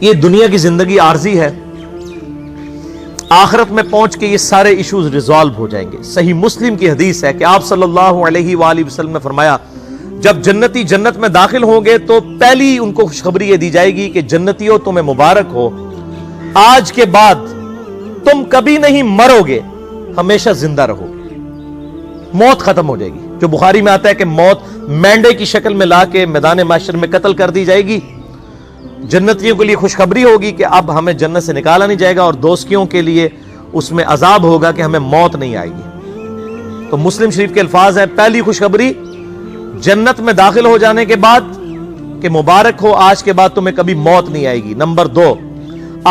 یہ دنیا کی زندگی عارضی ہے، آخرت میں پہنچ کے یہ سارے ایشوز ریزالو ہو جائیں گے۔ صحیح مسلم کی حدیث ہے کہ آپ صلی اللہ علیہ وآلہ وسلم نے فرمایا جب جنتی جنت میں داخل ہوں گے تو پہلی ان کو خوشخبری یہ دی جائے گی کہ جنتیوں تمہیں مبارک ہو، آج کے بعد تم کبھی نہیں مرو گے، ہمیشہ زندہ رہو گے، موت ختم ہو جائے گی۔ جو بخاری میں آتا ہے کہ موت مینڈے کی شکل میں لا کے میدان محشر میں قتل کر دی جائے گی۔ جنتیوں کے لیے خوشخبری ہوگی کہ اب ہمیں جنت سے نکالا نہیں جائے گا، اور دوزخیوں کے لیے اس میں عذاب ہوگا کہ ہمیں موت نہیں آئے گی۔ تو مسلم شریف کے الفاظ ہیں، پہلی خوشخبری جنت میں داخل ہو جانے کے بعد کہ مبارک ہو، آج کے بعد تمہیں کبھی موت نہیں آئے گی۔ نمبر 2،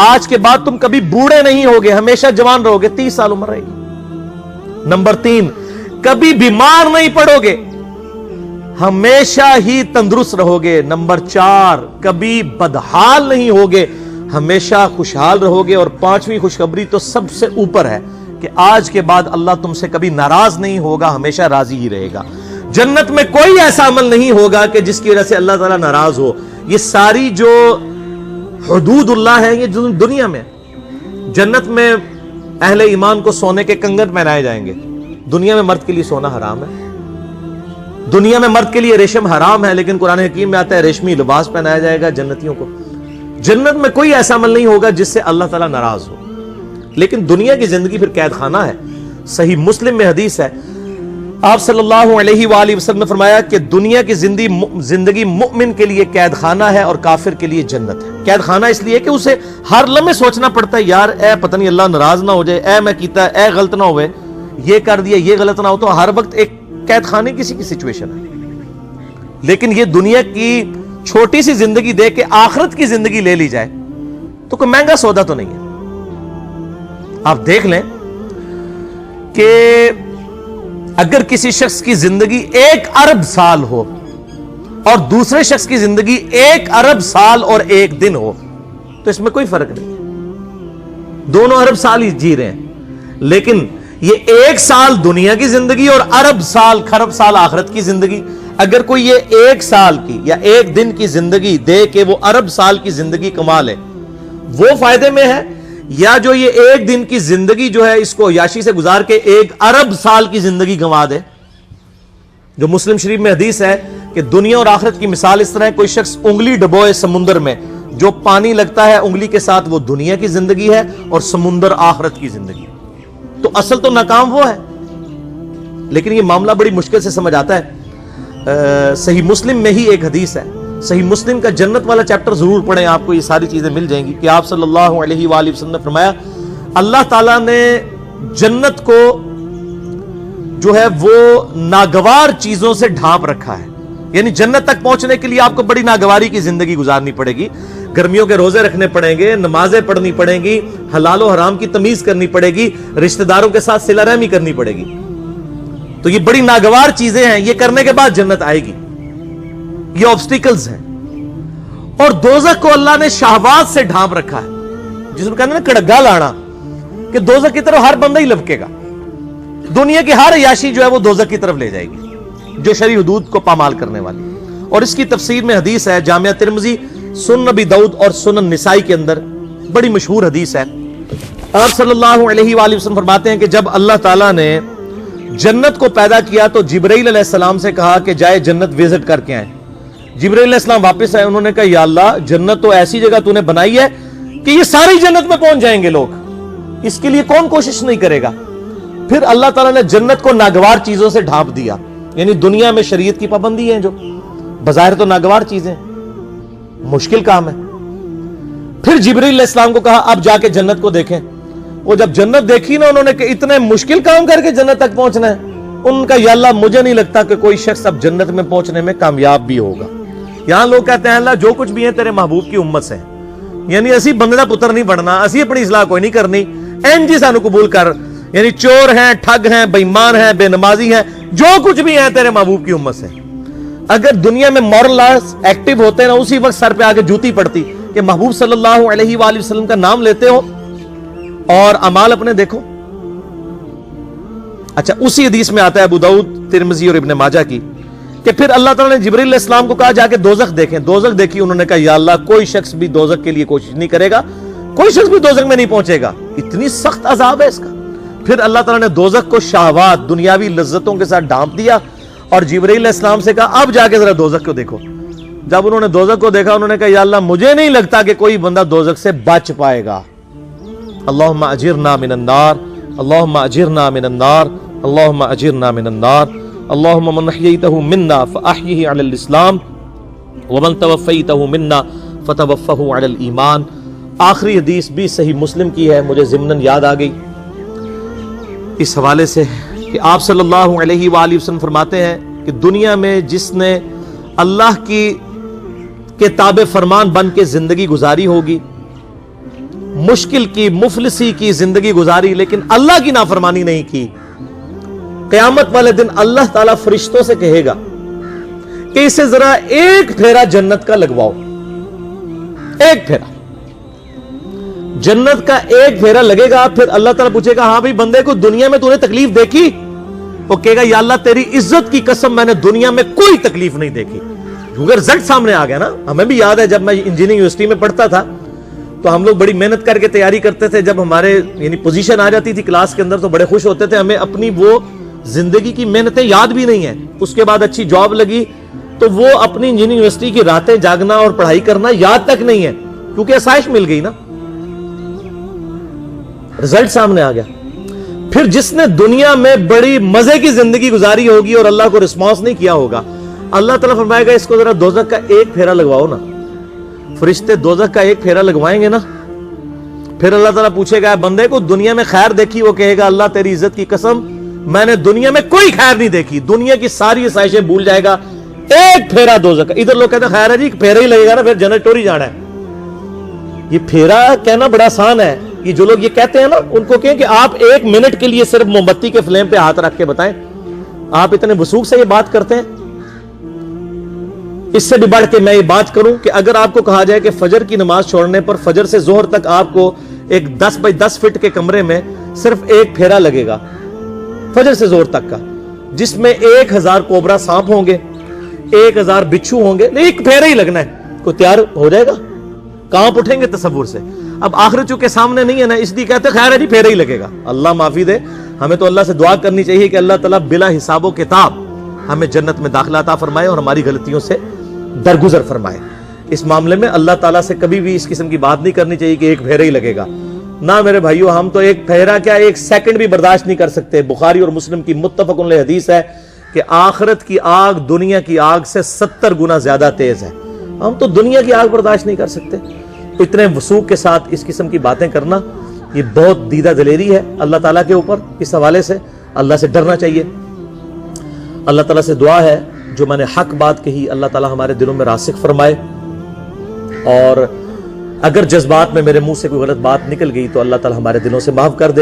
آج کے بعد تم کبھی بوڑھے نہیں ہوگے، ہمیشہ جوان رہو گے، 30 سال عمر رہے گی۔ نمبر 3، کبھی بیمار نہیں پڑو گے، ہمیشہ ہی تندرست رہو گے۔ نمبر 4، کبھی بدحال نہیں ہوگے، ہمیشہ خوشحال رہو گے۔ اور 5ویں خوشخبری تو سب سے اوپر ہے کہ آج کے بعد اللہ تم سے کبھی ناراض نہیں ہوگا، ہمیشہ راضی ہی رہے گا۔ جنت میں کوئی ایسا عمل نہیں ہوگا کہ جس کی وجہ سے اللہ تعالیٰ ناراض ہو۔ یہ ساری جو حدود اللہ ہے یہ دنیا میں، جنت میں اہل ایمان کو سونے کے کنگن پہنائے جائیں گے۔ دنیا میں مرد کے لیے سونا حرام ہے، دنیا میں مرد کے لیے ریشم حرام ہے، لیکن قرآن حکیم میں آتا ہے ریشمی لباس پہنایا جائے گا جنتیوں کو۔ جنت میں کوئی ایسا عمل نہیں ہوگا جس سے اللہ تعالیٰ ناراض ہو، لیکن دنیا کی زندگی پھر قید خانہ ہے۔ صحیح مسلم میں حدیث ہے، آپ صلی اللہ علیہ وآلہ وسلم نے فرمایا کہ دنیا کی زندگی مؤمن کے لیے قید خانہ ہے اور کافر کے لیے جنت ہے۔ قید خانہ اس لیے کہ اسے ہر لمحے سوچنا پڑتا ہے یار اے پتہ نہیں اللہ ناراض نہ ہو جائے، اے میں کیتا اے غلط نہ ہوئے، یہ کر دیا یہ غلط نہ ہو، تو ہر وقت ایک قید خانے کسی کی سچویشن ہے۔ لیکن یہ دنیا کی چھوٹی سی زندگی دے کے آخرت کی زندگی لے لی جائے تو کوئی مہنگا سودا تو نہیں ہے۔ آپ دیکھ لیں کہ اگر کسی شخص کی زندگی 1 ارب سال ہو اور دوسرے شخص کی زندگی 1 ارب سال اور 1 دن ہو تو اس میں کوئی فرق نہیں، دونوں ارب سال ہی جی رہے ہیں، لیکن یہ 1 سال دنیا کی زندگی اور ارب سال کھرب سال آخرت کی زندگی۔ اگر کوئی یہ 1 سال کی یا 1 دن کی زندگی دے کے وہ ارب سال کی زندگی کما لے، وہ فائدے میں ہے، یا جو یہ 1 دن کی زندگی جو ہے اس کو عیاشی سے گزار کے 1 ارب سال کی زندگی گنوا دے۔ جو مسلم شریف میں حدیث ہے کہ دنیا اور آخرت کی مثال اس طرح ہے، کوئی شخص انگلی ڈبوئے سمندر میں، جو پانی لگتا ہے انگلی کے ساتھ وہ دنیا کی زندگی ہے اور سمندر آخرت کی زندگی۔ تو اصل تو ناکام وہ ہے، لیکن یہ معاملہ بڑی مشکل سے سمجھ آتا ہے۔ صحیح مسلم میں ہی ایک حدیث ہے، صحیح مسلم کا جنت والا چیپٹر ضرور پڑھیں، آپ کو یہ ساری چیزیں مل جائیں گی کہ آپ صلی اللہ علیہ وآلہ وسلم نے فرمایا اللہ تعالیٰ نے جنت کو جو ہے وہ ناگوار چیزوں سے ڈھانپ رکھا ہے، یعنی جنت تک پہنچنے کے لیے آپ کو بڑی ناگواری کی زندگی گزارنی پڑے گی، گرمیوں کے روزے رکھنے پڑیں گے، نمازیں پڑھنی پڑیں گی، حلال و حرام کی تمیز کرنی پڑے گی، رشتہ داروں کے ساتھ صلہ رحمی کرنی پڑے گی۔ تو یہ بڑی ناگوار چیزیں ہیں، یہ کرنے کے بعد جنت آئے گی، یہ آبسٹیکلز ہیں۔ اور دوزخ کو اللہ نے شہوات سے ڈھانپ رکھا ہے، جس میں کہتے ہیں نا کڑگا لانا، کہ دوزخ کی طرف ہر بندہ ہی لپکے گا، دنیا کی ہر عیاشی جو ہے وہ دوزخ کی طرف لے جائے گی، جو شرعی حدود کو پامال کرنے والی۔ اور اس کی تفسیر میں حدیث ہے، جامعہ ترمذی، سنن نبی داؤد اور سنن نسائی کے اندر بڑی مشہور حدیث ہے۔ آپ صلی اللہ علیہ وآلہ وسلم فرماتے ہیں کہ جب اللہ تعالیٰ نے جنت کو پیدا کیا تو جبرائیل علیہ السلام سے کہا کہ جائے جنت وزٹ کر کے آئیں۔ جبرائیل علیہ السلام واپس آئے، انہوں نے کہا یا اللہ جنت تو ایسی جگہ تو نے بنائی ہے کہ یہ ساری جنت میں پہنچ جائیں گے لوگ، اس کے لیے کون کوشش نہیں کرے گا۔ پھر اللہ تعالیٰ نے جنت کو ناگوار چیزوں سے ڈھانپ دیا، یعنی دنیا میں شریعت کی پابندی ہے جو بظاہر تو ناگوار چیزیں، مشکل کام ہے۔ پھر جبرائیل علیہ السلام کو کہا اب جا کے جنت کو دیکھیں۔ وہ جب جنت دیکھی نا، انہوں نے کہ اتنے مشکل کام کر کے جنت تک پہنچنا ہے، ان کا یا اللہ مجھے نہیں لگتا کہ کوئی شخص اب جنت میں پہنچنے میں کامیاب بھی ہوگا۔ یہاں لوگ کہتے ہیں اللہ جو کچھ بھی ہیں تیرے محبوب کی امت سے ہیں، یعنی اسی بندے دا پتر نہیں بننا، اسی اپنی اصلاح کوئی نہیں کرنی، این جی سانو قبول کر، یعنی چور ہیں، ٹھگ ہیں، بے ایمان ہیں، بے نمازی ہیں، جو کچھ بھی ہیں تیرے محبوب کی امت سے۔ اگر دنیا میں مورل لاز ایکٹیو ہوتے نا، اسی وقت سر پہ آگے جوتی پڑتی کہ محبوب صلی اللہ علیہ وآلہ وسلم کا نام لیتے ہو اور اعمال اپنے دیکھو۔ اچھا، اسی حدیث میں آتا ہے ابو داؤد، ترمذی اور ابن ماجہ کی کہ پھر اللہ تعالیٰ نے جبریل علیہ السلام کو کہا جا کے دوزخ دیکھیں. دوزخ دیکھی, انہوں نے کہا یا اللہ کوئی شخص بھی دوزخ کے لیے کوشش نہیں کرے گا, کوئی شخص بھی دوزخ میں نہیں پہنچے گا, اتنی سخت عذاب ہے اس کا. پھر اللہ تعالیٰ نے دوزخ کو شہوات دنیاوی لذتوں کے ساتھ ڈھانپ دیا اور جبرائیل علیہ السلام سے کہا اب جا کے ذرا دوزخ کو دیکھو. جب انہوں نے دوزخ کو دیکھا, انہوں نے کہا یا اللہ مجھے نہیں لگتا کہ کوئی بندہ دوزخ سے بچ پائے گا. اللہم اجرنا من النار, اللہم اجرنا من النار, اللہم اجرنا من النار, اللہم من احییتہ منا فاحیہ علی الاسلام ومن توفیتہ منا فتوفہ علی الایمان. آخری حدیث بھی صحیح مسلم کی ہے, مجھے ضمناً یاد آ گئی اس حوالے سے کہ آپ صلی اللہ علیہ وآلہ وسلم فرماتے ہیں کہ دنیا میں جس نے اللہ کی تابع فرمان بن کے زندگی گزاری ہوگی, مشکل کی مفلسی کی زندگی گزاری لیکن اللہ کی نافرمانی نہیں کی, قیامت والے دن اللہ تعالیٰ فرشتوں سے کہے گا کہ اسے ذرا ایک پھیرا جنت کا لگواؤ. ایک پھیرا جنت کا ایک پھیرا لگے گا. پھر اللہ تعالیٰ پوچھے گا ہاں بھائی بندے کو دنیا میں تو نے تکلیف دیکھی؟ وہ کہے گا یا اللہ تیری عزت کی قسم میں نے دنیا میں کوئی تکلیف نہیں دیکھی. کیونکہ رزلٹ سامنے آ گیا نا. ہمیں بھی یاد ہے جب میں انجینئرنگ یونیورسٹی میں پڑھتا تھا تو ہم لوگ بڑی محنت کر کے تیاری کرتے تھے. جب ہمارے یعنی پوزیشن آ جاتی تھی کلاس کے اندر تو بڑے خوش ہوتے تھے. ہمیں اپنی وہ زندگی کی محنتیں یاد بھی نہیں ہیں. اس کے بعد اچھی جاب لگی تو وہ اپنی انجینئرنگ یونیورسٹی کی راتیں جاگنا اور پڑھائی کرنا یاد تک نہیں ہے, کیونکہ آسائش مل گئی نا, رزلٹ سامنے آ گیا. پھر جس نے دنیا میں بڑی مزے کی زندگی گزاری ہوگی اور اللہ کو رسپانس نہیں کیا ہوگا, اللہ تعالیٰ فرمائے گا اس کو ذرا دوزخ کا ایک پھیرا لگواؤ نا. فرشتے دوزخ کا ایک پھیرا لگوائیں گے نا. پھر اللہ تعالیٰ پوچھے گا بندے کو دنیا میں خیر دیکھی؟ وہ کہے گا اللہ تیری عزت کی قسم میں نے دنیا میں کوئی خیر نہیں دیکھی. دنیا کی ساری آسائشیں بھول جائے گا, ایک پھیرا دوزخ کا. ادھر لوگ کہتے ہیں خیر ہے جی پھیرا ہی لگے گا نا, پھر جنت ٹوری جانا ہے. یہ پھیرا کہنا بڑا آسان ہے. یہ جو لوگ یہ کہتے ہیں نا ان کو کہیں کہ آپ ایک منٹ کے لیے صرف موم بتی کے فلیم پہ ہاتھ رکھ کے بتائیں. آپ اتنے وثوق سے یہ بات کرتے ہیں. اس سے بھی بڑھ کے میں یہ بات کروں کہ اگر آپ کو کہا جائے کہ فجر کی نماز چھوڑنے پر فجر سے ظہر تک آپ کو ایک 10 بائی 10 فٹ کے کمرے میں صرف ایک پھیرا لگے گا فجر سے ظہر تک کا, جس میں 1000 کوبرا سانپ ہوں گے, 1000 بچھو ہوں گے, ایک پھیرا ہی لگنا ہے, کوئی تیار ہو جائے گا؟ کانپ اٹھیں گے تصور سے. اب آخرت چونکہ سامنے نہیں ہے نا, اس لیے کہتے ہیں خیر ہے جی پھیرا ہی لگے گا. اللہ معافی دے, ہمیں تو اللہ سے دعا کرنی چاہیے کہ اللہ تعالیٰ بلا حساب و کتاب ہمیں جنت میں داخلہ عطا فرمائے اور ہماری غلطیوں سے درگزر فرمائے. اس معاملے میں اللہ تعالیٰ سے کبھی بھی اس قسم کی بات نہیں کرنی چاہیے کہ ایک پھیرا ہی لگے گا. نہ میرے بھائیو, ہم تو ایک پھیرا کیا ایک سیکنڈ بھی برداشت نہیں کر سکتے. بخاری اور مسلم کی متفق علیہ حدیث ہے کہ آخرت کی آگ دنیا کی آگ سے 70 گنا زیادہ تیز ہے. ہم تو دنیا کی آگ برداشت نہیں کر سکتے. اتنے وثوق کے ساتھ اس قسم کی باتیں کرنا یہ بہت دیدہ دلیری ہے اللہ تعالیٰ کے اوپر. اس حوالے سے اللہ سے ڈرنا چاہیے. اللہ تعالیٰ سے دعا ہے جو میں نے حق بات کہی اللہ تعالیٰ ہمارے دلوں میں راسخ فرمائے, اور اگر جذبات میں میرے منہ سے کوئی غلط بات نکل گئی تو اللہ تعالیٰ ہمارے دلوں سے معاف کر دے.